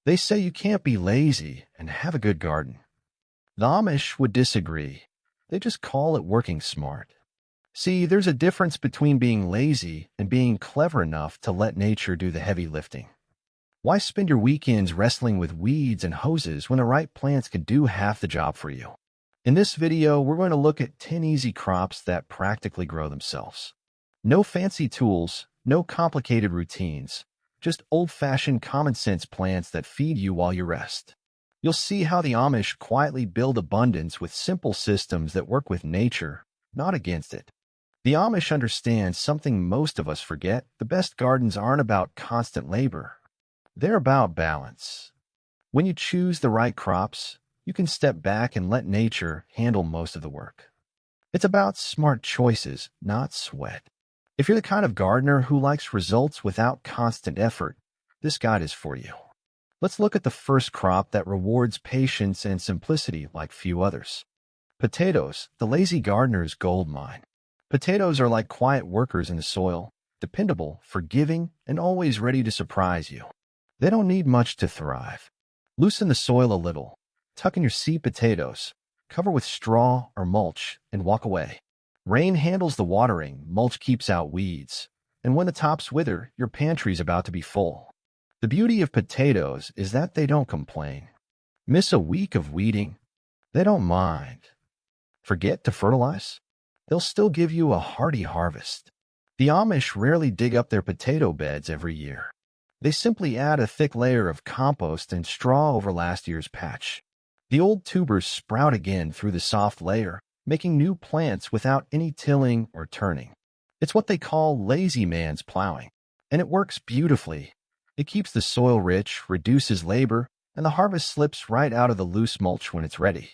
They say you can't be lazy and have a good garden. The Amish would disagree. They just call it working smart. See, there's a difference between being lazy and being clever enough to let nature do the heavy lifting. Why spend your weekends wrestling with weeds and hoses when the right plants can do half the job for you? In this video, we're going to look at 10 easy crops that practically grow themselves. No fancy tools, no complicated routines, just old-fashioned common-sense plants that feed you while you rest. You'll see how the Amish quietly build abundance with simple systems that work with nature, not against it. The Amish understand something most of us forget. The best gardens aren't about constant labor. They're about balance. When you choose the right crops, you can step back and let nature handle most of the work. It's about smart choices, not sweat. If you're the kind of gardener who likes results without constant effort, this guide is for you. Let's look at the first crop that rewards patience and simplicity like few others. Potatoes, the lazy gardener's gold mine. Potatoes are like quiet workers in the soil, dependable, forgiving, and always ready to surprise you. They don't need much to thrive. Loosen the soil a little, tuck in your seed potatoes, cover with straw or mulch, and walk away. Rain handles the watering, mulch keeps out weeds, and when the tops wither, your pantry's about to be full. The beauty of potatoes is that they don't complain. Miss a week of weeding? They don't mind. Forget to fertilize? They'll still give you a hearty harvest. The Amish rarely dig up their potato beds every year. They simply add a thick layer of compost and straw over last year's patch. The old tubers sprout again through the soft layer, making new plants without any tilling or turning. It's what they call lazy man's plowing, and it works beautifully. It keeps the soil rich, reduces labor, and the harvest slips right out of the loose mulch when it's ready.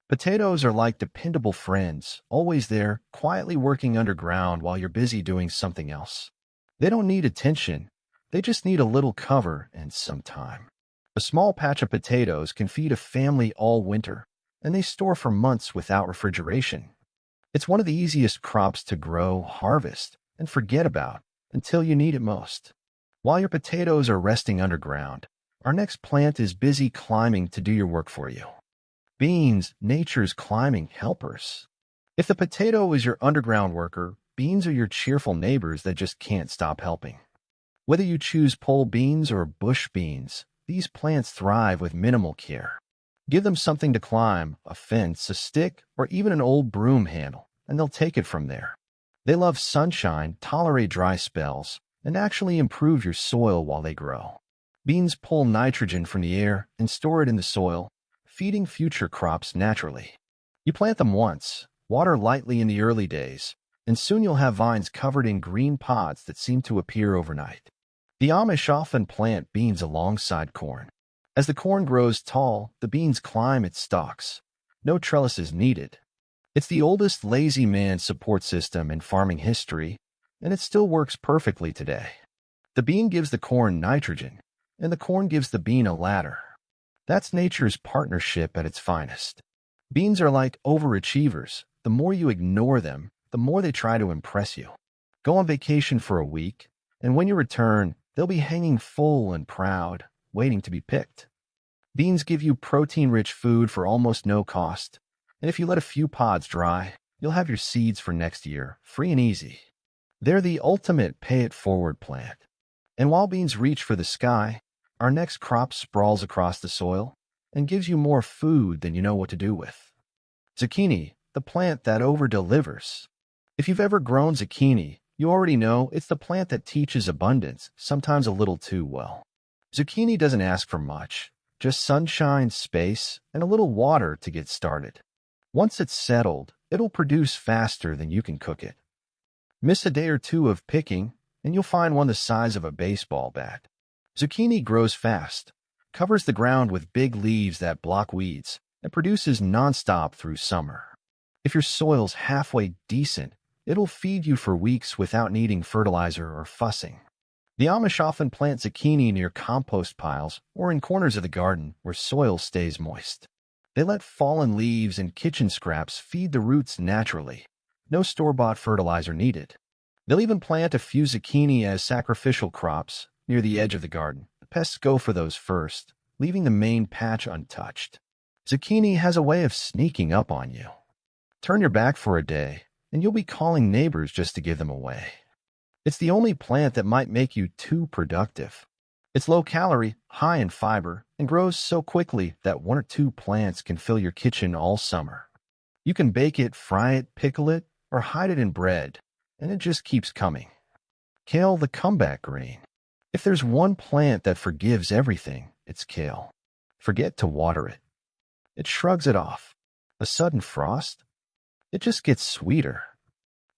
Potatoes are like dependable friends, always there, quietly working underground while you're busy doing something else. They don't need attention. They just need a little cover and some time. A small patch of potatoes can feed a family all winter, and they store for months without refrigeration. It's one of the easiest crops to grow, harvest, and forget about until you need it most. While your potatoes are resting underground, our next plant is busy climbing to do your work for you. Beans, nature's climbing helpers. If the potato is your underground worker, beans are your cheerful neighbors that just can't stop helping. Whether you choose pole beans or bush beans, these plants thrive with minimal care. Give them something to climb, a fence, a stick, or even an old broom handle, and they'll take it from there. They love sunshine, tolerate dry spells, and actually improve your soil while they grow. Beans pull nitrogen from the air and store it in the soil, feeding future crops naturally. You plant them once, water lightly in the early days, and soon you'll have vines covered in green pods that seem to appear overnight. The Amish often plant beans alongside corn. As the corn grows tall, the beans climb its stalks. No trellises needed. It's the oldest lazy man support system in farming history, and it still works perfectly today. The bean gives the corn nitrogen, and the corn gives the bean a ladder. That's nature's partnership at its finest. Beans are like overachievers. The more you ignore them, the more they try to impress you. Go on vacation for a week, and when you return, they'll be hanging full and proud, waiting to be picked. Beans give you protein-rich food for almost no cost, and if you let a few pods dry, you'll have your seeds for next year, free and easy. They're the ultimate pay-it-forward plant. And while beans reach for the sky, our next crop sprawls across the soil and gives you more food than you know what to do with. Zucchini, the plant that over-delivers. If you've ever grown zucchini, you already know it's the plant that teaches abundance, sometimes a little too well. Zucchini doesn't ask for much, just sunshine, space, and a little water to get started. Once it's settled, it'll produce faster than you can cook it. Miss a day or two of picking, and you'll find one the size of a baseball bat. Zucchini grows fast, covers the ground with big leaves that block weeds, and produces nonstop through summer. If your soil's halfway decent, it'll feed you for weeks without needing fertilizer or fussing. The Amish often plant zucchini near compost piles or in corners of the garden where soil stays moist. They let fallen leaves and kitchen scraps feed the roots naturally. No store-bought fertilizer needed. They'll even plant a few zucchini as sacrificial crops near the edge of the garden. The pests go for those first, leaving the main patch untouched. Zucchini has a way of sneaking up on you. Turn your back for a day, and you'll be calling neighbors just to give them away. It's the only plant that might make you too productive. It's low-calorie, high in fiber, and grows so quickly that 1 or 2 plants can fill your kitchen all summer. You can bake it, fry it, pickle it, or hide it in bread, and it just keeps coming. Kale, the comeback green. If there's one plant that forgives everything, it's kale. Forget to water it. It shrugs it off. A sudden frost? It just gets sweeter.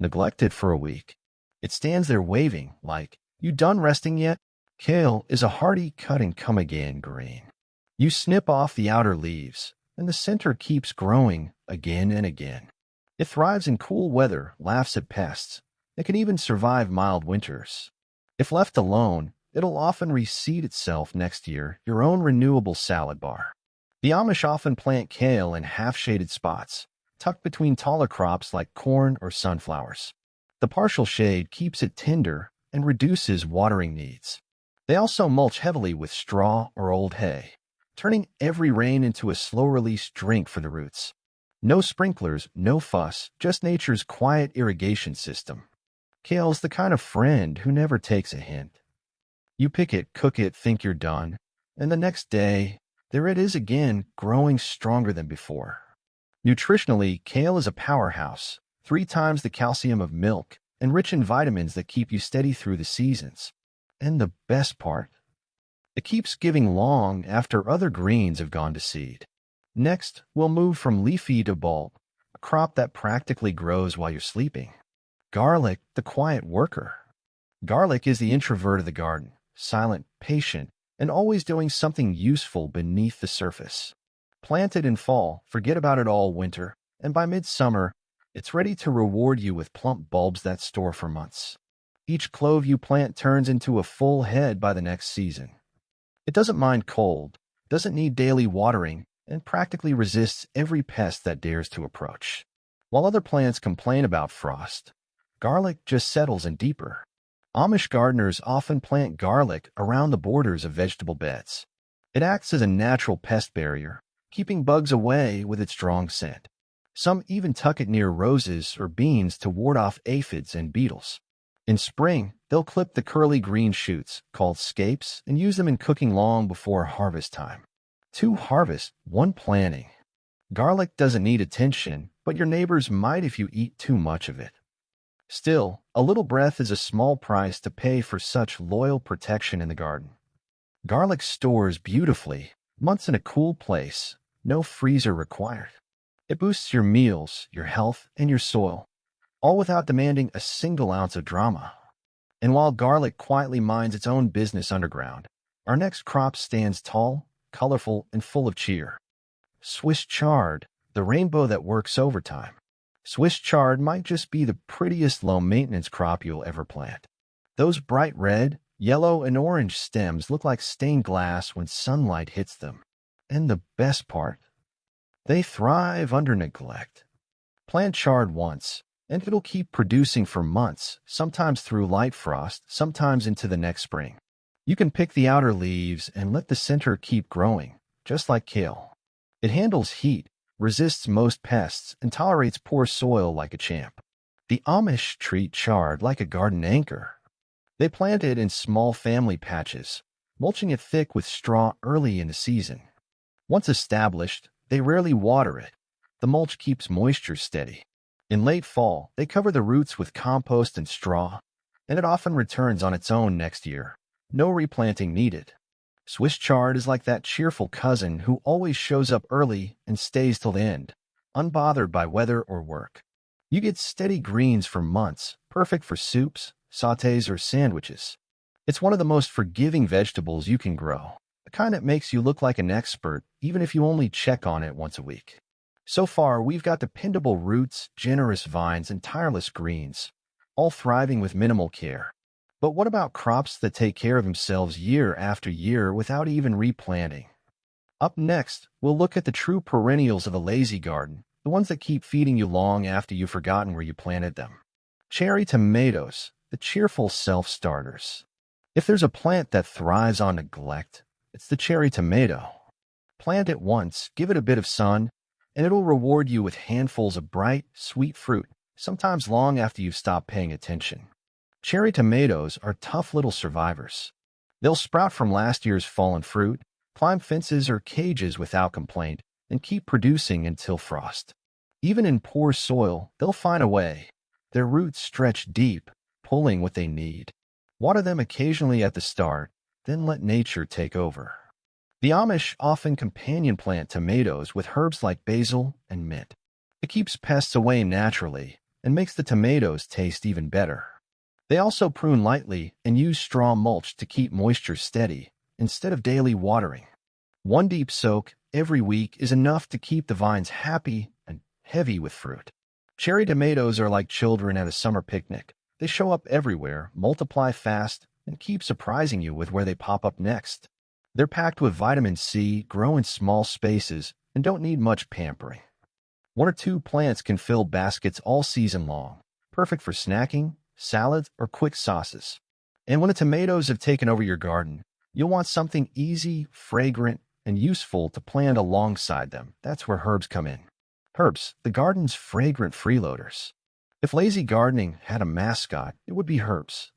Neglect it for a week. It stands there waving like, "You done resting yet?" Kale is a hardy cut-and-come-again green. You snip off the outer leaves, and the center keeps growing again and again. It thrives in cool weather, laughs at pests. It can even survive mild winters. If left alone, it'll often reseed itself next year, your own renewable salad bar. The Amish often plant kale in half-shaded spots, tucked between taller crops like corn or sunflowers. The partial shade keeps it tender and reduces watering needs. They also mulch heavily with straw or old hay, turning every rain into a slow-release drink for the roots. No sprinklers, no fuss, just nature's quiet irrigation system. Kale's the kind of friend who never takes a hint. You pick it, cook it, think you're done, and the next day, there it is again, growing stronger than before. Nutritionally, kale is a powerhouse, 3 times the calcium of milk, and rich in vitamins that keep you steady through the seasons. And the best part, it keeps giving long after other greens have gone to seed. Next, we'll move from leafy to bulb, a crop that practically grows while you're sleeping. Garlic, the quiet worker. Garlic is the introvert of the garden, silent, patient, and always doing something useful beneath the surface. Plant it in fall, forget about it all winter, and by midsummer, it's ready to reward you with plump bulbs that store for months. Each clove you plant turns into a full head by the next season. It doesn't mind cold, doesn't need daily watering, and practically resists every pest that dares to approach. While other plants complain about frost, garlic just settles in deeper. Amish gardeners often plant garlic around the borders of vegetable beds. It acts as a natural pest barrier, keeping bugs away with its strong scent. Some even tuck it near roses or beans to ward off aphids and beetles. In spring, they'll clip the curly green shoots, called scapes, and use them in cooking long before harvest time. 2 harvests, 1 planting. Garlic doesn't need attention, but your neighbors might if you eat too much of it. Still, a little breath is a small price to pay for such loyal protection in the garden. Garlic stores beautifully, months in a cool place, no freezer required. It boosts your meals, your health, and your soil, all without demanding a single ounce of drama. And while garlic quietly minds its own business underground, our next crop stands tall, colorful, and full of cheer. Swiss chard, the rainbow that works overtime. Swiss chard might just be the prettiest low-maintenance crop you'll ever plant. Those bright red, yellow, and orange stems look like stained glass when sunlight hits them. And the best part, they thrive under neglect. Plant chard once, and it'll keep producing for months, sometimes through light frost, sometimes into the next spring. You can pick the outer leaves and let the center keep growing, just like kale. It handles heat, resists most pests, and tolerates poor soil like a champ. The Amish treat chard like a garden anchor. They plant it in small family patches, mulching it thick with straw early in the season. Once established, they rarely water it. The mulch keeps moisture steady. In late fall, they cover the roots with compost and straw, and it often returns on its own next year. No replanting needed. Swiss chard is like that cheerful cousin who always shows up early and stays till the end, unbothered by weather or work. You get steady greens for months, perfect for soups, sautés, or sandwiches. It's one of the most forgiving vegetables you can grow, the kind that makes you look like an expert even if you only check on it once a week. So far, we've got dependable roots, generous vines, and tireless greens, all thriving with minimal care. But what about crops that take care of themselves year after year without even replanting? Up next, we'll look at the true perennials of a lazy garden, the ones that keep feeding you long after you've forgotten where you planted them. Cherry tomatoes, the cheerful self-starters. If there's a plant that thrives on neglect, It's the cherry tomato. Plant it once, give it a bit of sun, and it'll reward you with handfuls of bright, sweet fruit, sometimes long after you've stopped paying attention. Cherry tomatoes are tough little survivors. They'll sprout from last year's fallen fruit, climb fences or cages without complaint, and keep producing until frost. Even in poor soil, they'll find a way. Their roots stretch deep, pulling what they need. Water them occasionally at the start, then let nature take over. The Amish often companion plant tomatoes with herbs like basil and mint. It keeps pests away naturally and makes the tomatoes taste even better. They also prune lightly and use straw mulch to keep moisture steady instead of daily watering. One deep soak every week is enough to keep the vines happy and heavy with fruit. Cherry tomatoes are like children at a summer picnic. They show up everywhere, multiply fast, and keep surprising you with where they pop up next. They're packed with vitamin C, grow in small spaces, and don't need much pampering. One or two plants can fill baskets all season long, perfect for snacking, salads, or quick sauces. And when the tomatoes have taken over your garden, you'll want something easy, fragrant, and useful to plant alongside them. That's where herbs come in. Herbs, the garden's fragrant freeloaders. If lazy gardening had a mascot, it would be herbs.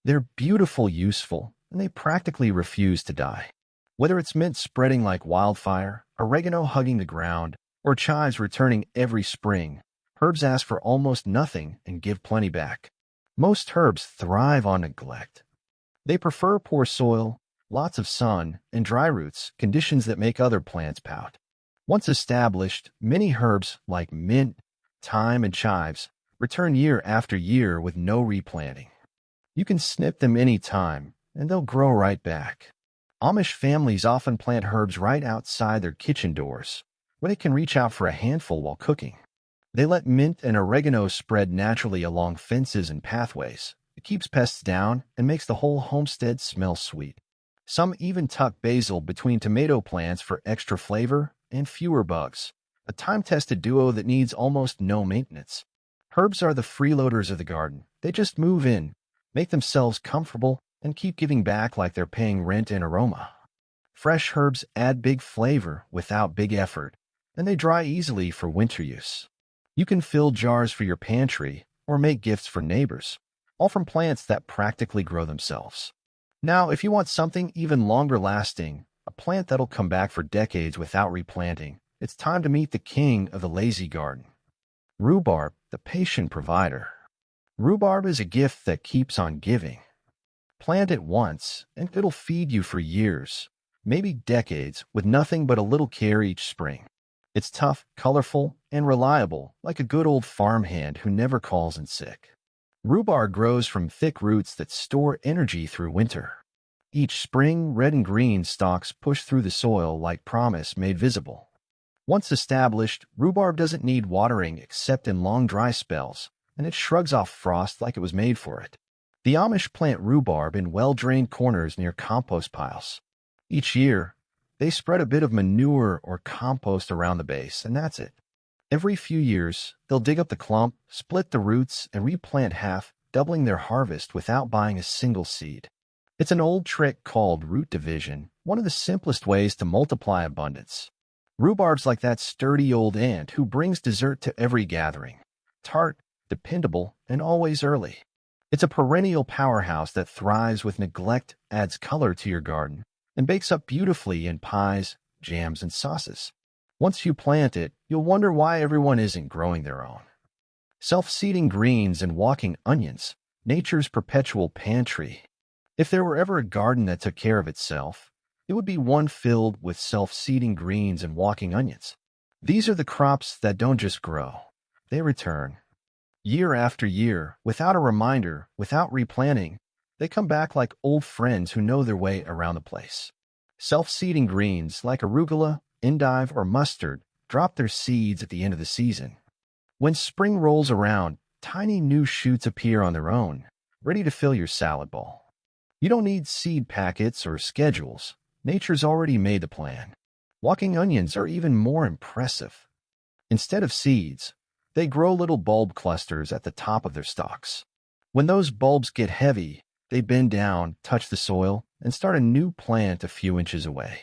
They're beautiful, useful, and they practically refuse to die. Whether it's mint spreading like wildfire, oregano hugging the ground, or chives returning every spring, herbs ask for almost nothing and give plenty back. Most herbs thrive on neglect. They prefer poor soil, lots of sun, and dry roots, conditions that make other plants pout. Once established, many herbs like mint, thyme, and chives return year after year with no replanting. You can snip them any time, and they'll grow right back. Amish families often plant herbs right outside their kitchen doors, where they can reach out for a handful while cooking. They let mint and oregano spread naturally along fences and pathways. It keeps pests down and makes the whole homestead smell sweet. Some even tuck basil between tomato plants for extra flavor and fewer bugs, a time-tested duo that needs almost no maintenance. Herbs are the freeloaders of the garden. They just move in, make themselves comfortable, and keep giving back like they're paying rent and aroma. Fresh herbs add big flavor without big effort, and they dry easily for winter use. You can fill jars for your pantry or make gifts for neighbors, all from plants that practically grow themselves. Now, if you want something even longer lasting, a plant that'll come back for decades without replanting, it's time to meet the king of the lazy garden. Rhubarb, the patient provider. Rhubarb is a gift that keeps on giving. Plant it once, and it'll feed you for years, maybe decades, with nothing but a little care each spring. It's tough, colorful, and reliable, like a good old farmhand who never calls in sick. Rhubarb grows from thick roots that store energy through winter. Each spring, red and green stalks push through the soil like promise made visible. Once established, rhubarb doesn't need watering except in long dry spells, and it shrugs off frost like it was made for it. The Amish plant rhubarb in well-drained corners near compost piles. Each year, they spread a bit of manure or compost around the base, and that's it. Every few years, they'll dig up the clump, split the roots, and replant half, doubling their harvest without buying a single seed. It's an old trick called root division, one of the simplest ways to multiply abundance. Rhubarb's like that sturdy old aunt who brings dessert to every gathering. Tart, dependable, and always early. It's a perennial powerhouse that thrives with neglect, adds color to your garden, and bakes up beautifully in pies, jams, and sauces. Once you plant it, you'll wonder why everyone isn't growing their own. Self-seeding greens and walking onions, nature's perpetual pantry. If there were ever a garden that took care of itself, it would be one filled with self-seeding greens and walking onions. These are the crops that don't just grow. They return. Year after year, without a reminder, without replanting, they come back like old friends who know their way around the place. Self-seeding greens like arugula, endive, or mustard drop their seeds at the end of the season. When spring rolls around, tiny new shoots appear on their own, ready to fill your salad bowl. You don't need seed packets or schedules. Nature's already made the plan. Walking onions are even more impressive. Instead of seeds, they grow little bulb clusters at the top of their stalks. When those bulbs get heavy, they bend down, touch the soil, and start a new plant a few inches away.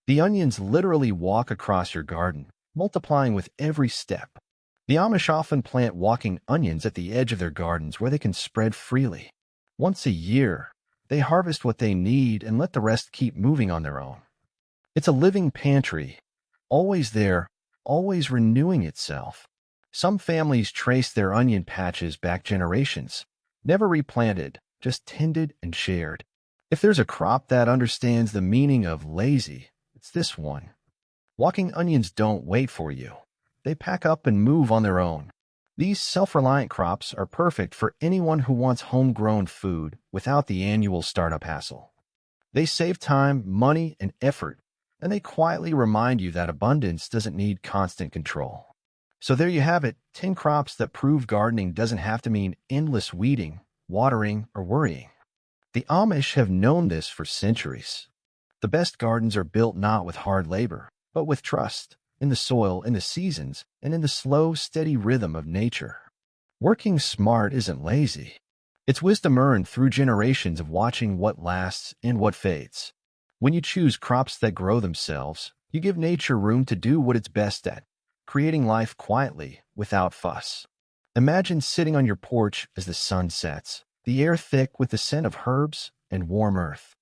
The onions literally walk across your garden, multiplying with every step. The Amish often plant walking onions at the edge of their gardens where they can spread freely. Once a year, they harvest what they need and let the rest keep moving on their own. It's a living pantry, always there, always renewing itself. Some families trace their onion patches back generations, never replanted, just tended and shared. If there's a crop that understands the meaning of lazy, it's this one. Walking onions don't wait for you. They pack up and move on their own. These self-reliant crops are perfect for anyone who wants homegrown food without the annual startup hassle. They save time, money, and effort, and they quietly remind you that abundance doesn't need constant control. So there you have it, 10 crops that prove gardening doesn't have to mean endless weeding, watering, or worrying. The Amish have known this for centuries. The best gardens are built not with hard labor, but with trust, in the soil, in the seasons, and in the slow, steady rhythm of nature. Working smart isn't lazy. It's wisdom earned through generations of watching what lasts and what fades. When you choose crops that grow themselves, you give nature room to do what it's best at, creating life quietly, without fuss. Imagine sitting on your porch as the sun sets, the air thick with the scent of herbs and warm earth.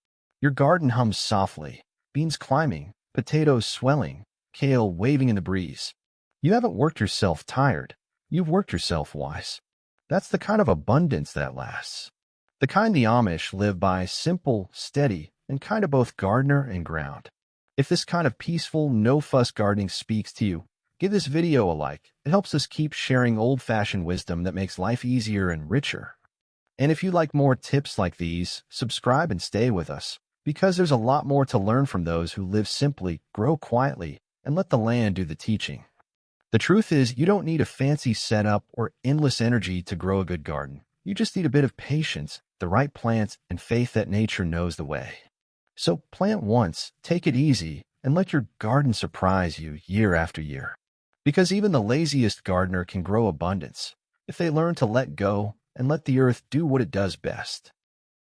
Your garden hums softly, beans climbing, potatoes swelling, kale waving in the breeze. You haven't worked yourself tired. You've worked yourself wise. That's the kind of abundance that lasts. The kind the Amish live by, simple, steady, and kind of both gardener and ground. If this kind of peaceful, no-fuss gardening speaks to you, give this video a like. It helps us keep sharing old-fashioned wisdom that makes life easier and richer. And if you like more tips like these, subscribe and stay with us, because there's a lot more to learn from those who live simply, grow quietly, and let the land do the teaching. The truth is, you don't need a fancy setup or endless energy to grow a good garden. You just need a bit of patience, the right plants, and faith that nature knows the way. So plant once, take it easy, and let your garden surprise you year after year. Because even the laziest gardener can grow abundance if they learn to let go and let the earth do what it does best.